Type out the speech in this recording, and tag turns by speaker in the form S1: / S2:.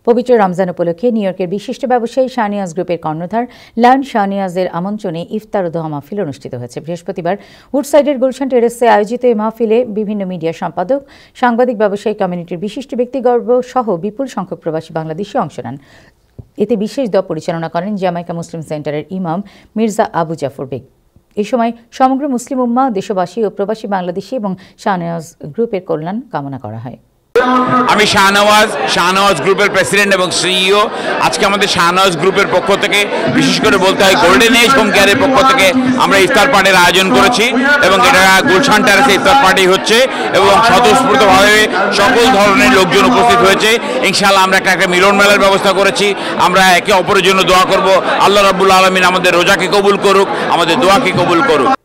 S1: পবিত্র রমজান উপলক্ষে নিউ ইয়র্কের বিশিষ্ট ব্যবসায়ী শাহনিয়াজ গ্রুপের কর্ণধার লায়ন শাহনিয়াজের আমন্ত্রণে ইফতার ও দোয়া মাহফিল অনুষ্ঠিত হয়েছে। বৃহস্পতিবার উডসাইডের গুলশান টেরেসে আয়োজিত এই মাহফিলে বিভিন্ন মিডিয়া সম্পাদক, সাংবাদিক, ব্যবসায়ী কমিউনিটির বিশিষ্ট ব্যক্তিবর্গ সহ বিপুল সংখ্যক প্রবাসী বাংলাদেশি অংশ নেন। এতে বিশেষ দোয়া পরিচালনা করেন জামাইকা মুসলিম সেন্টারের ইমাম মির্জা আবু জাফর বেগ। এই সময় সমগ্র মুসলিম উম্মাহ, দেশবাসী ও প্রবাসী বাংলাদেশি এবং শাহনওয়াজ গ্রুপের কল্যাণ কামনা করা হয়।
S2: আমি শাহনওয়াজ গ্রুপের প্রেসিডেন্ট এবং সিইও। আজকে আমাদের শাহনওয়াজ গ্রুপের পক্ষ থেকে বিশেষ করে বলতে হয় গোল্ডেন এজ হোম কেয়ারের পক্ষ থেকে আমরা ইফতার পার্টির আয়োজন করেছি এবং এটা গুলশান টেরেসে ইফতার পার্টি হচ্ছে এবং স্বতঃস্ফূর্তভাবে সকল ধরনের লোকজন উপস্থিত হয়েছে। ইনশাআল্লাহ আমরা একটা মিলন মেলার ব্যবস্থা করেছি। আমরা একে অপরের জন্য দোয়া করব। আল্লাহ রাব্বুল আলামিন আমাদের রোজাকে কবুল করুক, আমাদের দোয়াকে কবুল করুক।